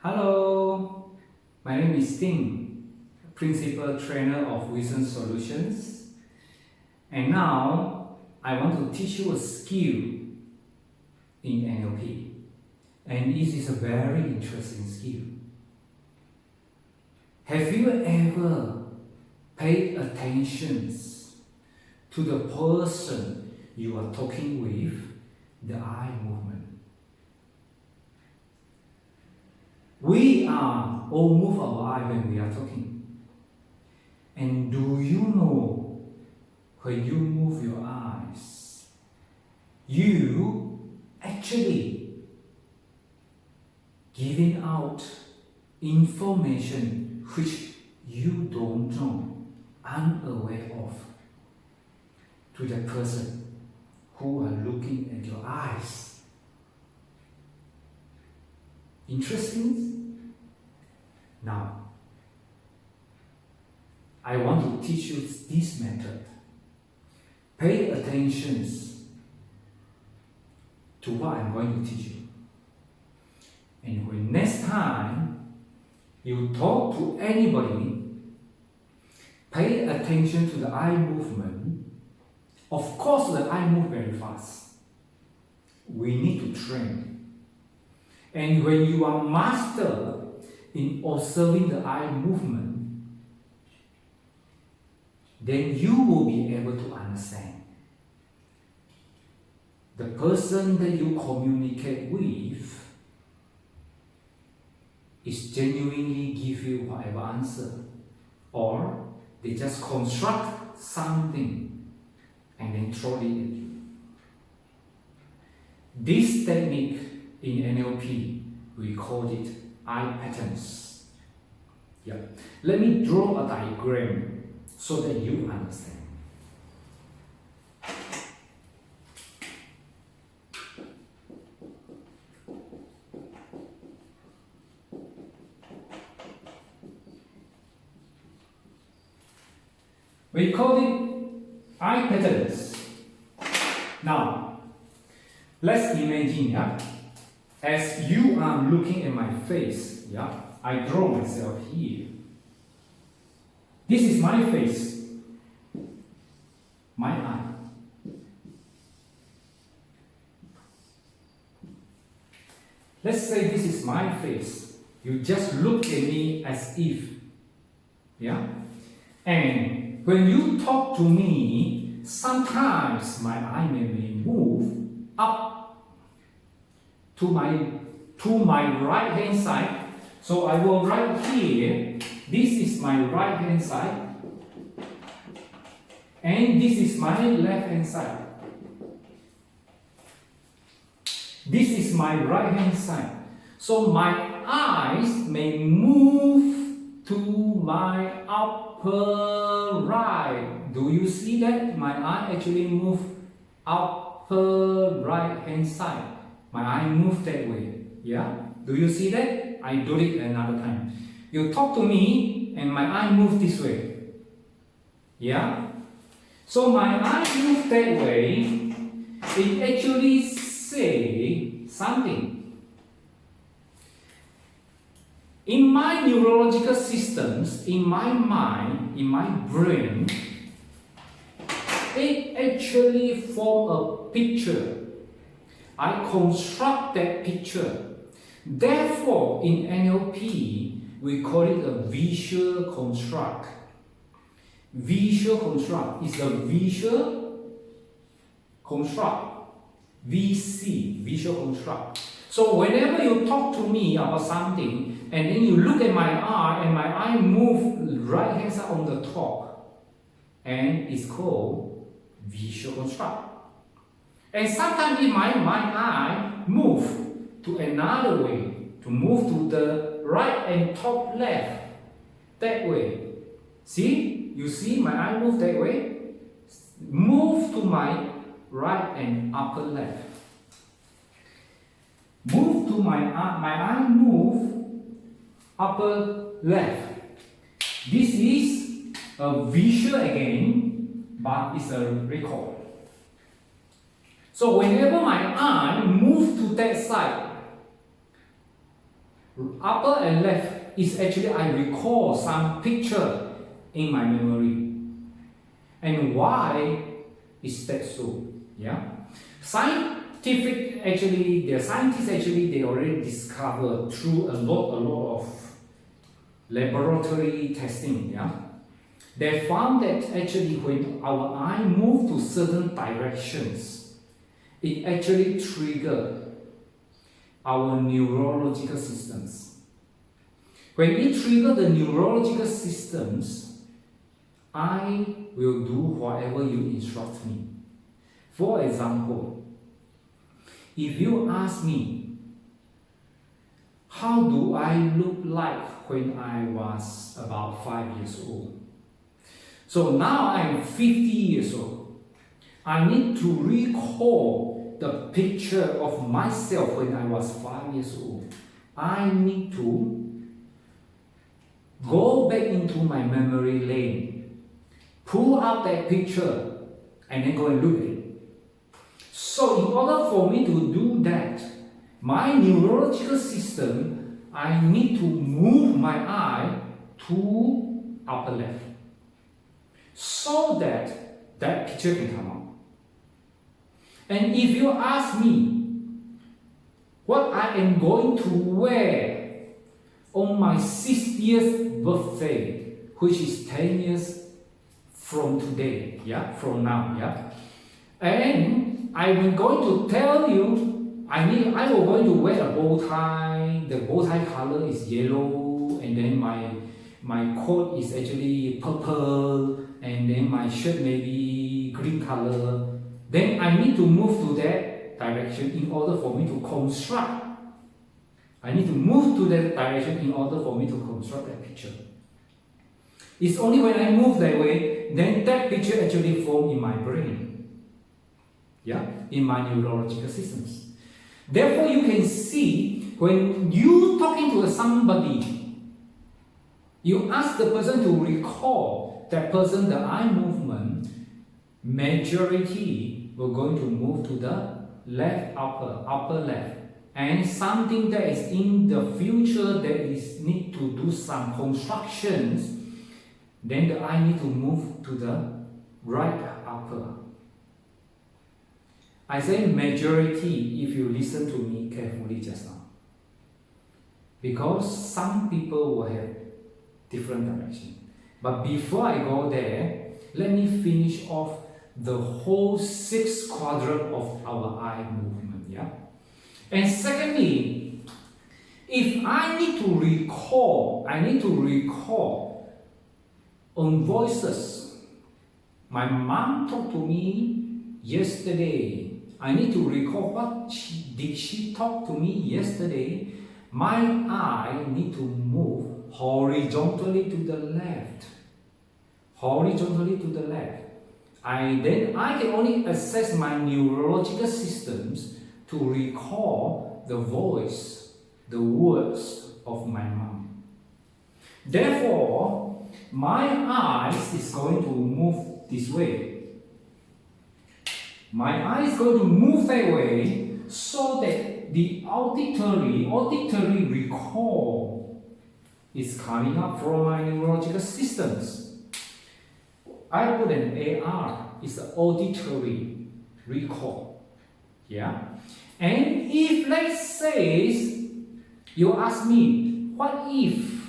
Hello, my name is Ting, Principal Trainer of Vision Solutions. And now I want to teach you a skill in NLP. And this is a very interesting skill. Have you ever paid attention to the person you are talking with, the eye movement? We all move our eye when we are talking. And do you know when you move your eyes, you actually giving out information which you don't know, unaware of, to the person who are looking at your eyes. Interesting? Now, I want to teach you this method. Pay attention to what I'm going to teach you. And when next time you talk to anybody, pay attention to the eye movement. Of course, the eye moves very fast. We need to train. And when you are master in observing the eye movement, then you will be able to understand the person that you communicate with is genuinely give you whatever answer, or they just construct something and then throw it at you. This technique in NLP, we call it eye patterns. Yeah. Let me draw a diagram so that you understand. We call it eye patterns. Now, let's imagine, yeah, as you are looking at my face, yeah, I draw myself here. This is my face, my eye. Let's say this is my face. You just look at me as if, yeah? And when you talk to me, sometimes my eye may move up to my right hand side. So I will write here, this is my right hand side, and this is my left hand side. This is my right hand side. So my eyes may move to my upper right. Do you see that? My eye actually move upper right hand side. My eye move that way. Yeah? Do you see that? I do it another time. You talk to me and my eye move this way. Yeah? So my eye move that way, it actually say something. In my neurological systems, in my mind, in my brain, it actually form a picture. I construct that picture. Therefore, in NLP, we call it a visual construct. Visual construct is a visual construct. VC, visual construct. So whenever you talk to me about something, and then you look at my eye, and my eye move right hand side on the top, and it's called visual construct. And sometimes in my eye move to another way, to move to the right and top left, that way. See? You see my eye move that way? Move to my right and upper left. Move to my eye move upper left. This is a visual again, but it's a record. So whenever my eye moves to that side, Upper and left is actually I recall some picture in my memory. And why is that so? Yeah. The scientists actually they already discovered through a lot of laboratory testing. Yeah. They found that actually when our eye move to certain directions, it actually triggers our neurological systems. When it triggers the neurological systems, I will do whatever you instruct me. For example, if you ask me, how do I look like when I was about 5 years old? So now I'm 50 years old. I need to recall the picture of myself when I was 5 years old. I need to go back into my memory lane, pull out that picture, and then go and look at it. So in order for me to do that, my neurological system, I need to move my eye to upper left so that that picture can come out. And if you ask me what I am going to wear on my 60th birthday, which is 10 years from today, from now, and I'm going to tell you, I will going to wear a bow tie. The bow tie color is yellow, and then my coat is actually purple, and then my shirt may be green color. Then I need to move to that direction in order for me to construct. I need to move to that direction in order for me to construct that picture. It's only when I move that way, then that picture actually forms in my brain. In my neurological systems. Therefore, you can see when you talking to somebody, you ask the person to recall that person, the eye movement, majority will going to move to the left upper left. And something that is in the future that is need to do some constructions, then the eye need to move to the right upper. I say majority if you listen to me carefully just now. Because some people will have different direction. But before I go there, let me finish off the whole 6 quadrant of our eye movement. And secondly, if I need to recall on voices. My mom talked to me yesterday. I need to recall what did she talk to me yesterday. My eye need to move horizontally to the left. Horizontally to the left. Then I can only access my neurological systems to recall the voice, the words of my mom. Therefore, my eyes is going to move this way. My eye is going to move that way so that the auditory recall is coming up from my neurological systems. I put an AR, it's the auditory recall. And if let's say you ask me, what if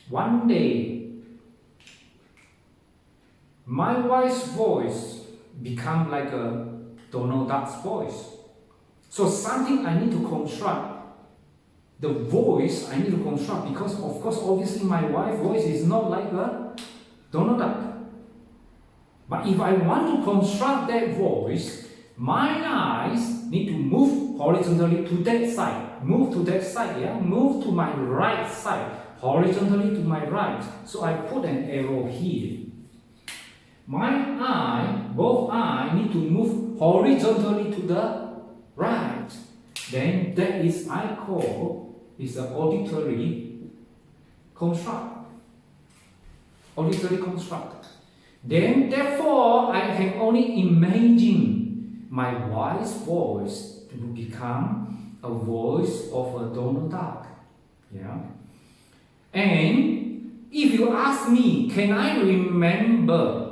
one day my wife's voice become like a Donald Duck's voice? So something I need to construct. The voice I need to construct because of course obviously my wife's voice is not like a Donald Duck. But if I want to construct that voice, my eyes need to move horizontally to that side. Move to that side, Move to my right side. Horizontally to my right. So I put an arrow here. Both eyes need to move horizontally to the right. Then that is I call is the auditory construct. Auditory construct. Then therefore I can only imagine my wife's voice to become a voice of a Donald Duck. Yeah. And if you ask me, can I remember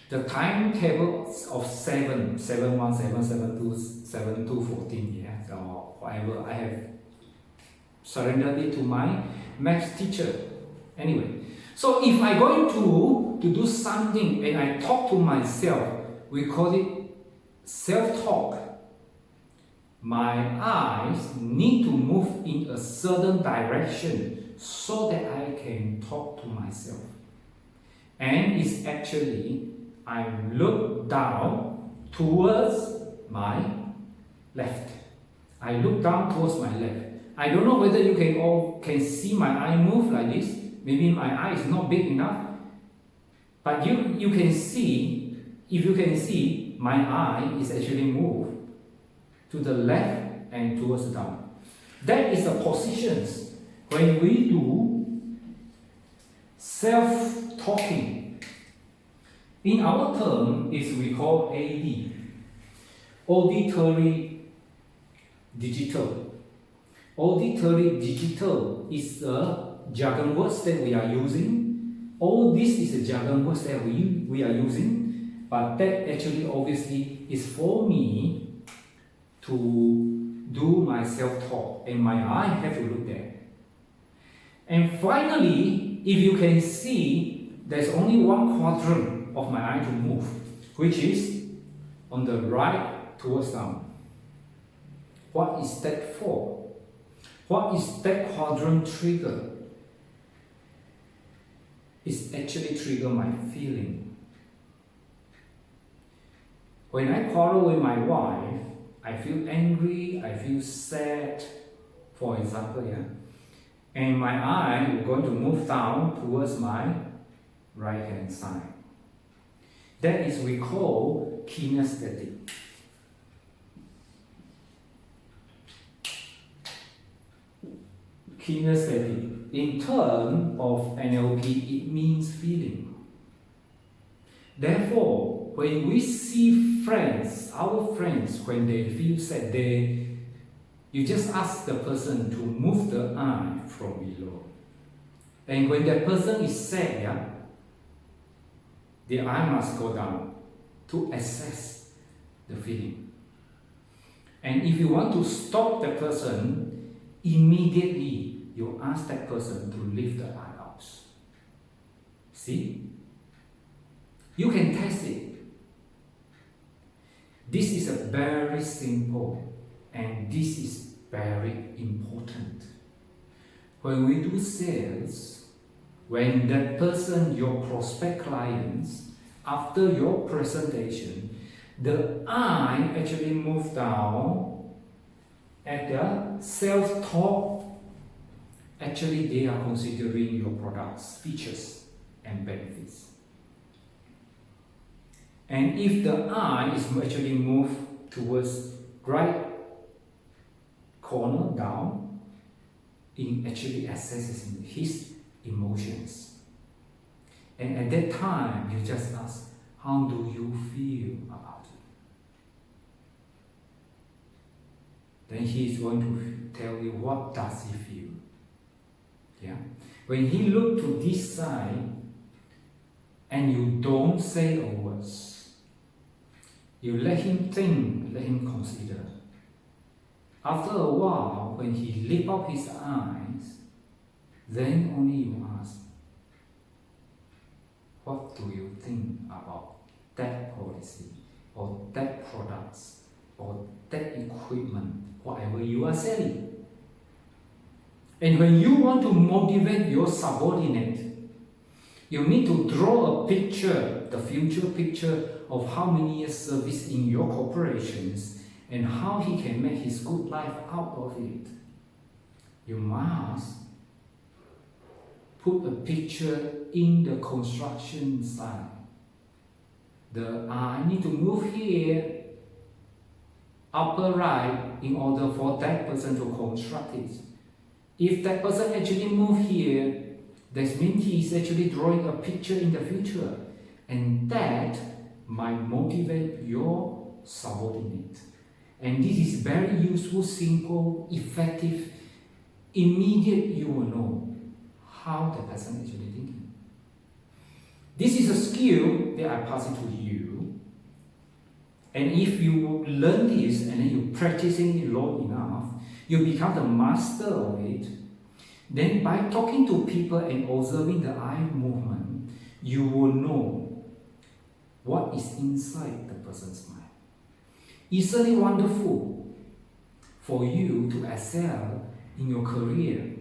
the timetable of 7, 7, 1, 7, 7, 2, 7, 2, 14, yeah, or whatever, I have surrendered it to my math teacher. Anyway, so if I'm going to do something and I talk to myself, we call it self-talk. My eyes need to move in a certain direction so that I can talk to myself. And it's actually, I look down towards my left. I look down towards my left. I don't know whether you can all can see my eye move like this. Maybe my eye is not big enough. But you can see, if you can see, my eye is actually moved to the left and towards down. That is the positions when we do self-talking. In our term, is we call AD, auditory digital. Auditory digital is a jargon words that we are using. All this is a jargon words that we are using, but that actually obviously is for me to do my self-talk, and my eye have to look there. And finally, if you can see, there's only one quadrant of my eye to move, which is on the right towards down. What is that for? What is that quadrant trigger? It's actually trigger my feeling. When I quarrel with my wife, I feel angry, I feel sad, for example, yeah. And my eye is going to move down towards my right hand side. That is we call kinesthetic. Kinesthetic. In terms of NLP, it means feeling. Therefore, when we see friends, our friends, when they feel sad, you just ask the person to move the eye from below. And when that person is sad, yeah, the eye must go down to assess the feeling. And if you want to stop the person, immediately you ask that person to lift the eye out. See? You can test it. This is a very simple and this is very important. When we do sales, when that person, your prospect clients, after your presentation, the eye actually moves down at the self-talk. Actually, they are considering your products, features, and benefits. And if the eye is actually moved towards right corner down, it actually assesses his emotions. And at that time, you just ask, how do you feel about it? Then he is going to tell you what does he feel. Yeah? When he look to this side, and you don't say a word, you let him think, let him consider. After a while, when he lift up his eyes, then only you ask, what do you think about that policy, or that products, or that equipment, whatever you are selling? And when you want to motivate your subordinate, you need to draw a picture, the future picture of how many years service in your corporations and how he can make his good life out of it. You must put a picture in the construction side. The eye need to move here, upper right, in order for that person to construct it. If that person actually move here, that means he is actually drawing a picture in the future, and that might motivate your subordinate. And this is very useful, simple, effective, immediate. You will know how the person is actually thinking. This is a skill that I pass it to you. And if you learn this and then you practicing it long enough, you become the master of it. Then by talking to people and observing the eye movement, you will know what is inside the person's mind. It's certainly wonderful for you to excel in your career.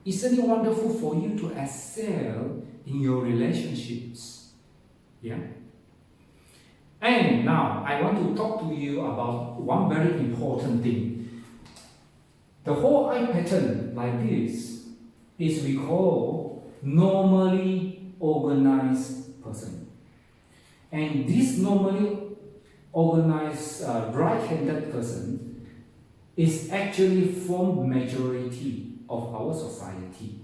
It's certainly wonderful for you to excel in your relationships. Yeah? And now, I want to talk to you about one very important thing. The whole eye pattern like this is we call normally organized person. And this normally organized right-handed person is actually form majority of our society.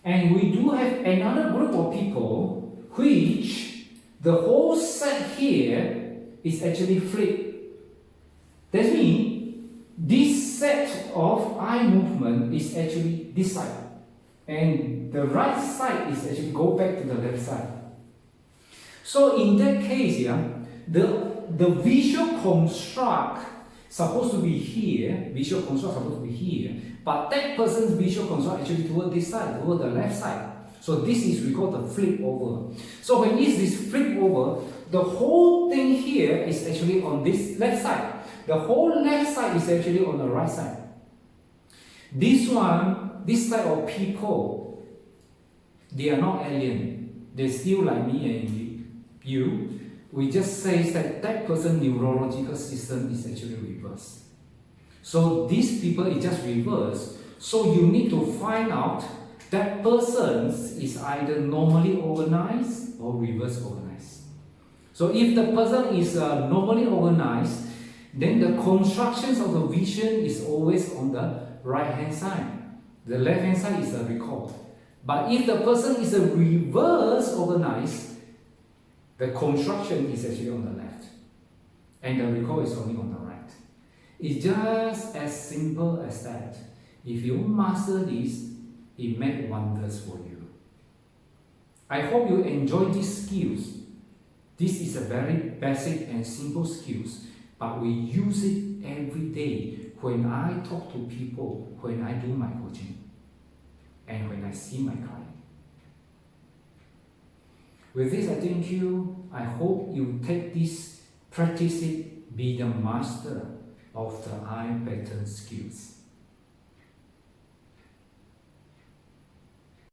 And we do have another group of people which the whole set here is actually flipped. That means this set of eye movement is actually this side. And the right side is actually go back to the left side. So in that case, the visual construct supposed to be here, but that person's visual construct actually toward this side, toward the left side. So this is we call the flip over. So when is this flip over, the whole thing here is actually on this left side. The whole left side is actually on the right side. This type of people, they are not alien. They're still like me and you. We just say that that person's neurological system is actually reversed. So these people is just reversed. So you need to find out that person is either normally organized or reverse organized. So if the person is normally organized, then the constructions of the vision is always on the right hand side. The left hand side is a record. But if the person is a reverse organized, the construction is actually on the left. And the record is only on the right. It's just as simple as that. If you master this, it makes wonders for you. I hope you enjoy these skills. This is a very basic and simple skills, but we use it every day when I talk to people, when I do my coaching, and when I see my client. With this, I thank you. I hope you take this, practice it, be the master of the eye pattern skills.